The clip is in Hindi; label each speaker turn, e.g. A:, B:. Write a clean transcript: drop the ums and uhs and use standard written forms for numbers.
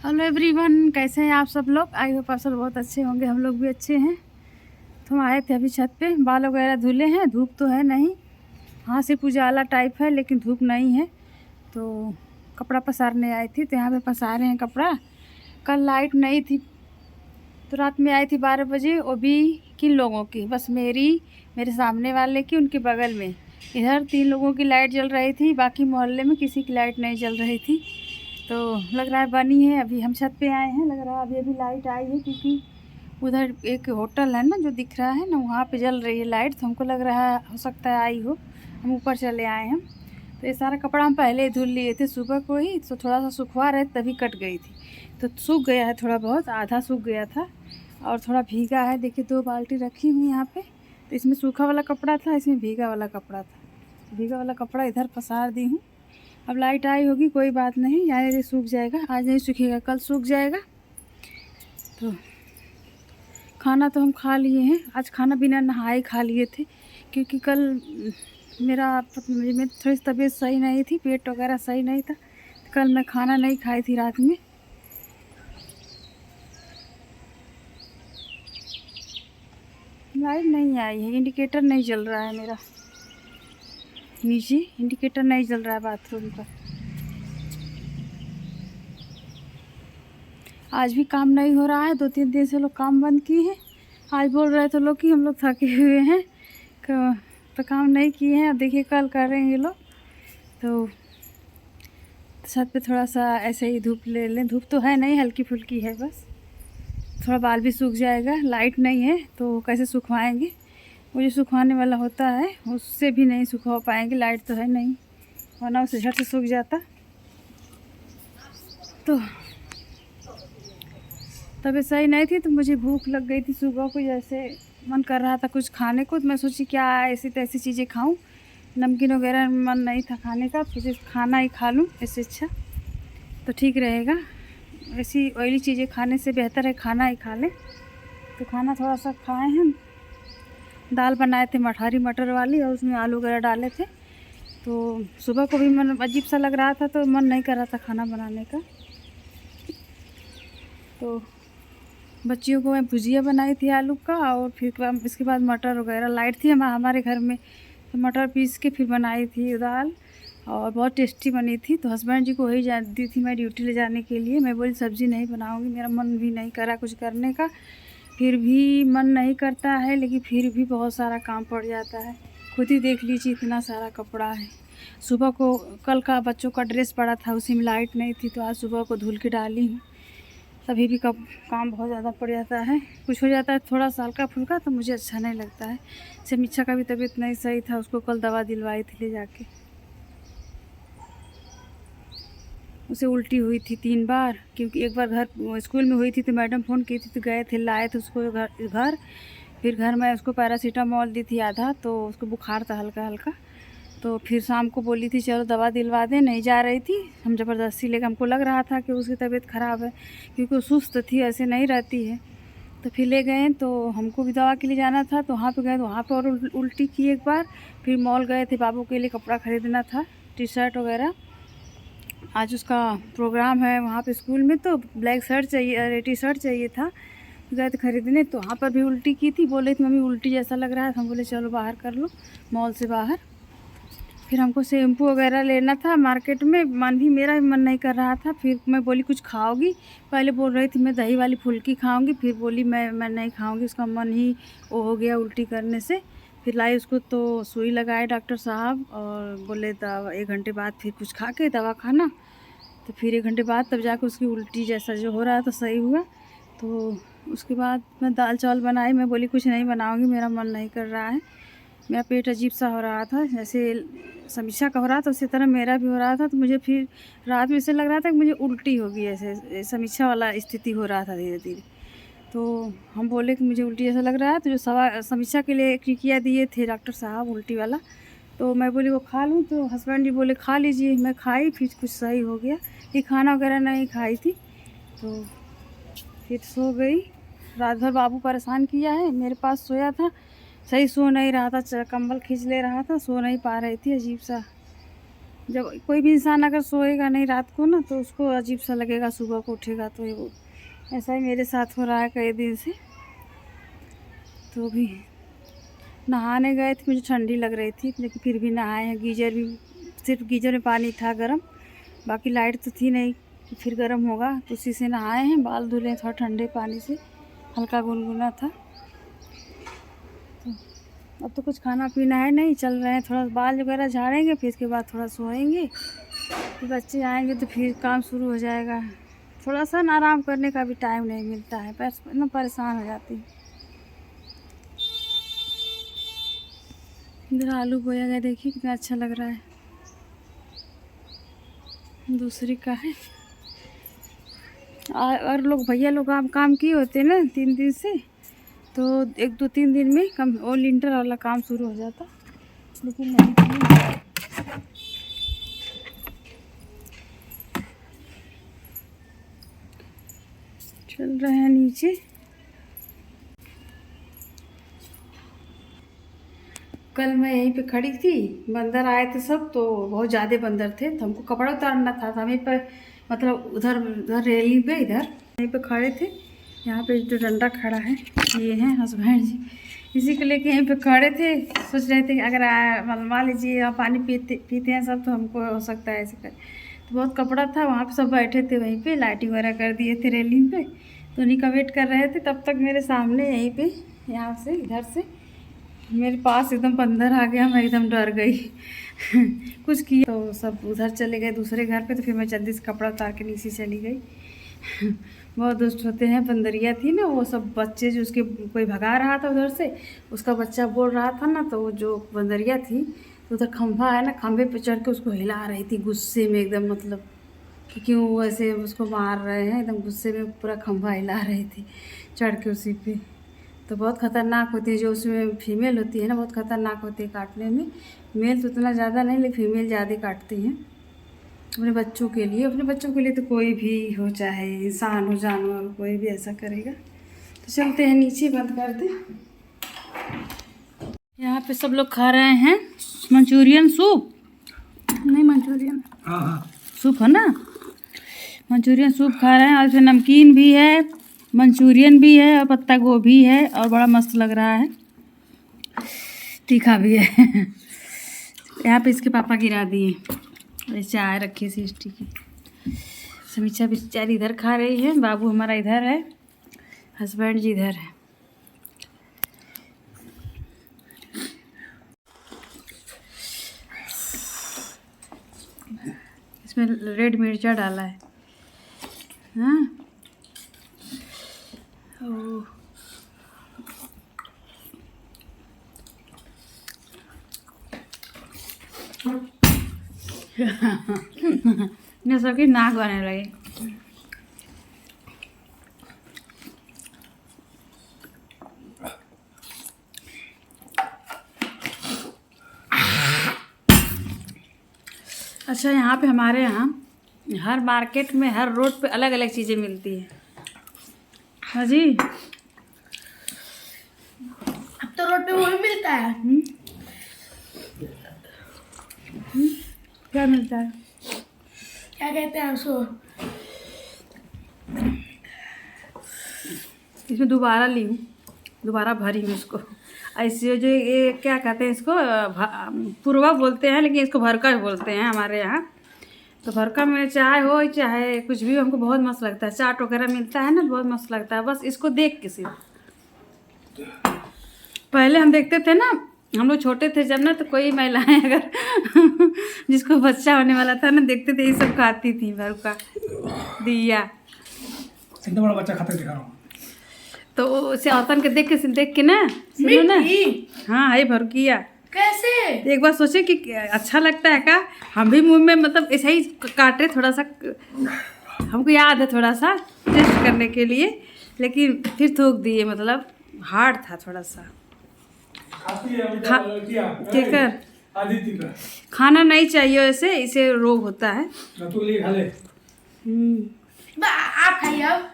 A: हेलो एवरीवन, कैसे हैं आप सब लोग। आई होप आप सब बहुत अच्छे होंगे। हम लोग भी अच्छे हैं। तो हम आए थे अभी छत पे, बाल वगैरह धुले हैं। धूप तो है नहीं, हाँ सिर्फ उजाला टाइप है लेकिन धूप नहीं है। तो कपड़ा पसारने आई थी, तो यहाँ पे पसारे हैं कपड़ा। कल लाइट नहीं थी तो रात में आई थी 12 बजे। वो भी किन लोगों की, बस मेरी, मेरे सामने वाले की, उनके बगल में इधर 3 लोगों की लाइट जल रही थी। बाकी मोहल्ले में किसी की लाइट नहीं जल रही थी। तो लग रहा है बनी है। अभी हम छत पे आए हैं, लग रहा है अभी अभी लाइट आई है, क्योंकि उधर एक होटल है ना जो दिख रहा है ना, वहाँ पे जल रही है लाइट। तो हमको लग रहा है हो सकता है आई हो। हम ऊपर चले आए हैं। तो ये सारा कपड़ा हम पहले ही धुल लिए थे सुबह को ही, तो थोड़ा सा सुखवा रहे तभी कट गई थी। तो सूख गया है थोड़ा बहुत, आधा सूख गया था और थोड़ा भीगा है। देखिए 2 बाल्टी रखी हुई यहाँ पे। तो इसमें सूखा वाला कपड़ा था, इसमें भीगा वाला कपड़ा था। भीगा वाला कपड़ा इधर पसार दी हूँ। अब लाइट आई होगी, कोई बात नहीं, यानी सूख जाएगा। आज नहीं सूखेगा, कल सूख जाएगा। तो खाना तो हम खा लिए हैं। आज खाना बिना नहाए खा लिए थे, क्योंकि कल मेरी थोड़ी तबीयत सही नहीं थी, पेट वगैरह सही नहीं था। तो कल मैं खाना नहीं खाई थी रात में। लाइट नहीं आई है, इंडिकेटर नहीं जल रहा है मेरा। नीचे इंडिकेटर नहीं जल रहा है बाथरूम का। आज भी काम नहीं हो रहा है। 2-3 दिन से लोग काम बंद किए हैं। आज बोल रहे थे लोग कि हम लोग थके हुए हैं, तो काम नहीं किए हैं। अब देखिए कल करेंगे लोग। तो छत पे थोड़ा सा ऐसे ही धूप ले लें। धूप तो है नहीं, हल्की फुल्की है बस। थोड़ा बाल भी सूख जाएगा। लाइट नहीं है तो कैसे सुखवाएंगे। वो जो सुखवाने वाला होता है उससे भी नहीं सुखवा पाएंगे, लाइट तो है नहीं, वरना उससे झट से सूख जाता। तो तबीयत सही नहीं थी तो मुझे भूख लग गई थी सुबह को, जैसे मन कर रहा था कुछ खाने को। तो मैं सोची क्या ऐसी तैसी चीज़ें खाऊं, नमकीन वगैरह मन नहीं था खाने का। सोचे खाना ही खा लूं, इससे अच्छा तो ठीक रहेगा। ऐसी ऑयली चीज़ें खाने से बेहतर है खाना ही खा लें। तो खाना थोड़ा सा खाए हैं। दाल बनाए थे मठारी मटर वाली, और उसमें आलू वगैरह डाले थे। तो सुबह को भी मन अजीब सा लग रहा था, तो मन नहीं कर रहा था खाना बनाने का। तो बच्चियों को मैं भुजिया बनाई थी आलू का, और फिर इसके बाद मटर वगैरह। लाइट थी हमारे घर में, तो मटर पीस के फिर बनाई थी दाल, और बहुत टेस्टी बनी थी। तो हस्बैंड जी को वही दी थी मैं ड्यूटी ले जाने के लिए। मैं बोली सब्ज़ी नहीं बनाऊंगी, मेरा मन भी नहीं करा कुछ करने का। फिर भी मन नहीं करता है, लेकिन फिर भी बहुत सारा काम पड़ जाता है। खुद ही देख लीजिए इतना सारा कपड़ा है। सुबह को कल का बच्चों का ड्रेस पड़ा था, उसी में लाइट नहीं थी, तो आज सुबह को धुल के डाली हूँ। तभी भी काम बहुत ज़्यादा पड़ जाता है। कुछ हो जाता है थोड़ा सा हल्का फुल्का तो मुझे अच्छा नहीं लगता है। समीक्षा का भी तबीयत नहीं सही था, उसको कल दवा दिलवाई थी ले जाके। उसे उल्टी हुई थी 3 बार, क्योंकि एक बार घर स्कूल में हुई थी तो मैडम फ़ोन की थी, तो गए थे लाए थे उसको घर। फिर घर में उसको पैरासीटामोल दी थी आधा, तो उसको बुखार था हल्का हल्का। तो फिर शाम को बोली थी चलो दवा दिलवा दें, नहीं जा रही थी। हम ज़बरदस्ती लेकर, हमको लग रहा था कि उसकी तबीयत ख़राब है, क्योंकि वो सुस्त थी, ऐसे नहीं रहती है। तो फिर ले गए, तो हमको भी दवा के लिए जाना था, तो वहाँ पे गए तो वहाँ पे और उल्टी की एक बार। फिर मॉल गए थे, बाबू के लिए कपड़ा ख़रीदना था, टी शर्ट वगैरह। आज उसका प्रोग्राम है वहाँ पे स्कूल में, तो ब्लैक शर्ट चाहिए, अरे टी शर्ट चाहिए था। गए थे खरीदने, तो वहाँ पर भी उल्टी की थी। बोले थी मम्मी उल्टी जैसा लग रहा है। हम बोले चलो बाहर कर लो, मॉल से बाहर। फिर हमको शैम्पू वगैरह लेना था मार्केट में। मेरा भी मन नहीं कर रहा था। फिर मैं बोली कुछ खाओगी, पहले बोल रही थी मैं दही वाली फुल्की खाऊंगी, फिर बोली मैं नहीं खाऊंगी। उसका मन ही वो हो गया उल्टी करने से। फिर लाई उसको, तो सुई लगाए डॉक्टर साहब, और बोले दवा 1 घंटे बाद फिर कुछ खा के दवा खाना। तो फिर 1 घंटे बाद तब जाकर उसकी उल्टी जैसा जो हो रहा था सही हुआ। तो उसके बाद मैं दाल चावल बनाई। मैं बोली कुछ नहीं बनाऊंगी, मेरा मन नहीं कर रहा है। मेरा पेट अजीब सा हो रहा था, जैसे समीक्षा का हो रहा था उसी तरह मेरा भी हो रहा था। तो मुझे फिर रात में ऐसे लग रहा था कि मुझे उल्टी होगी, ऐसे समीक्षा वाला स्थिति हो रहा था धीरे धीरे। तो हम बोले कि मुझे उल्टी जैसा लग रहा है। तो जो समीक्षा के लिए टिकिया दिए थे डॉक्टर साहब उल्टी वाला, तो मैं बोली वो खा लूँ। तो हस्बैंड जी बोले खा लीजिए। मैं खाई, फिर कुछ सही हो गया। ये खाना वगैरह नहीं खाई थी, तो फिर सो गई। रात भर बाबू परेशान किया है, मेरे पास सोया था, सही सो नहीं रहा था, कंबल खींच ले रहा था, सो नहीं पा रही थी, अजीब सा जब कोई भी इंसान अगर सोएगा नहीं रात को ना तो उसको अजीब सा लगेगा, सुबह को उठेगा तो वो ऐसा ही मेरे साथ हो रहा है कई दिन से। तो भी नहाने गए थे, मुझे ठंडी लग रही थी लेकिन फिर भी नहाए हैं। गीजर भी, सिर्फ गीजर में पानी था गर्म, बाकी लाइट तो थी नहीं कि फिर गर्म होगा, तो उसी से नहाए हैं। बाल धुले हैं थोड़ा ठंडे पानी से, हल्का गुनगुना था। तो अब तो कुछ खाना पीना है नहीं, चल रहे हैं, थोड़ा बाल वगैरह झाड़ेंगे, फिर इसके बाद थोड़ा सोएंगे। फिर बच्चे आएंगे तो फिर काम शुरू हो जाएगा। थोड़ा सा ना आराम करने का भी टाइम नहीं मिलता है, इतना परेशान हो जाती हूँ। इधर आलू बोया गया, देखिए कितना अच्छा लग रहा है। दूसरी का है और लोग भैया लोग काम किए होते हैं ना 3 दिन से, तो 1-2-3 दिन में कम वो लिंटर वाला काम शुरू हो जाता, लेकिन नहीं। चल रहे हैं नीचे। कल मैं यहीं पे खड़ी थी, बंदर आए थे सब, तो बहुत ज़्यादा बंदर थे, तो हमको कपड़ा उतारना था। तो हमें पर मतलब उधर उधर रेलिंग पे इधर यहीं पे खड़े थे। यहाँ पे जो डंडा खड़ा है ये हैं हस्बैंड जी, इसी को लेके यहीं पे खड़े थे। सोच रहे थे कि अगर मान लीजिए यहाँ पानी पीते हैं सब, तो हमको हो सकता है ऐसे कर। तो बहुत कपड़ा था, वहाँ पे सब बैठे थे, वहीं पे लाइटिंग वगैरह कर दिए थे रेलिंग पे, तो उन्हीं का वेट कर रहे थे। तब तक मेरे सामने यहीं पे यहाँ से इधर से मेरे पास एकदम बंदर आ गया, मैं एकदम डर गई। कुछ किया तो सब उधर चले गए दूसरे घर पे, तो फिर मैं जल्दी से कपड़ा उतार के नीचे चली गई। बहुत दुष्ट होते हैं, बंदरिया थी ना, वो सब बच्चे जो उसके कोई भगा रहा था उधर से, उसका बच्चा बोल रहा था ना, तो वो जो बंदरिया थी तो उधर खंभा है ना, खंभे पे चढ़ के उसको हिला रही थी गुस्से में एकदम, मतलब कि क्यों ऐसे उसको मार रहे हैं, एकदम गुस्से में पूरा खंभा हिला रही थी चढ़ के उसी पे। तो बहुत ख़तरनाक होती है, जो उसमें फीमेल होती है ना, बहुत ख़तरनाक होती है काटने में। मेल तो उतना ज़्यादा नहीं, लेकिन फीमेल ज़्यादा काटती हैं अपने बच्चों के लिए। अपने बच्चों के लिए तो कोई भी हो, चाहे इंसान हो जानवर हो, कोई भी ऐसा करेगा। तो चलते हैं नीचे, बंद कर दे। यहाँ पे सब लोग खा रहे हैं मंचूरियन सूप, नहीं मंचूरियन सूप है ना, मंचूरियन सूप खा रहे हैं। और फिर नमकीन भी है, मंचूरियन भी है, और पत्ता गोभी है, और बड़ा मस्त लग रहा है, तीखा भी है। यहाँ पे इसके पापा गिरा दिए, चाय रखी सिस्टी की। समीक्षा बेचारी इधर खा रही है, बाबू हमारा इधर है, हस्बैंड जी इधर है। इसमें रेड मिर्चा डाला है। हाँ ने सबकी नाक बने लगे। अच्छा, यहाँ पे हमारे यहाँ हर मार्केट में, हर रोड पे अलग अलग चीज़ें मिलती हैं। हाँ जी,
B: अब तो रोड पे वो भी मिलता है।
A: क्या मिलता है?
B: क्या कहते हैं उसको?
A: इसमें दोबारा ली हूँ, दोबारा भरी हूँ इसको। ऐसे जो ये क्या कहते हैं इसको, पुरवा बोलते हैं, लेकिन इसको भरका बोलते हैं हमारे यहाँ। तो भरका में चाय हो चाहे कुछ भी, हमको बहुत मस्त लगता है। चाट वगैरह मिलता है ना, बहुत मस्त लगता है। बस इसको देख के सिर्फ, पहले हम देखते थे ना, हम लोग छोटे थे जब ना, तो कोई महिलाएं अगर जिसको बच्चा होने वाला था ना, देखते थे ये सब खाती थी भरका दिया।
C: इतना बड़ा बच्चा खाता दिखा रहा हूँ।
A: तो उसे औरतन के देख के ना, सुनो ना, हाँ है भरकिया।
B: कैसे?
A: एक बार सोचे कि अच्छा लगता है का, हम भी मुंह में मतलब ऐसा ही काटे, थोड़ा सा हमको याद है, थोड़ा सा टेस्ट करने के लिए, लेकिन फिर थूक दिए, मतलब हार्ड था थोड़ा सा। खाना नहीं चाहिए ऐसे, इसे रोग होता है।
B: आप खाइए अब।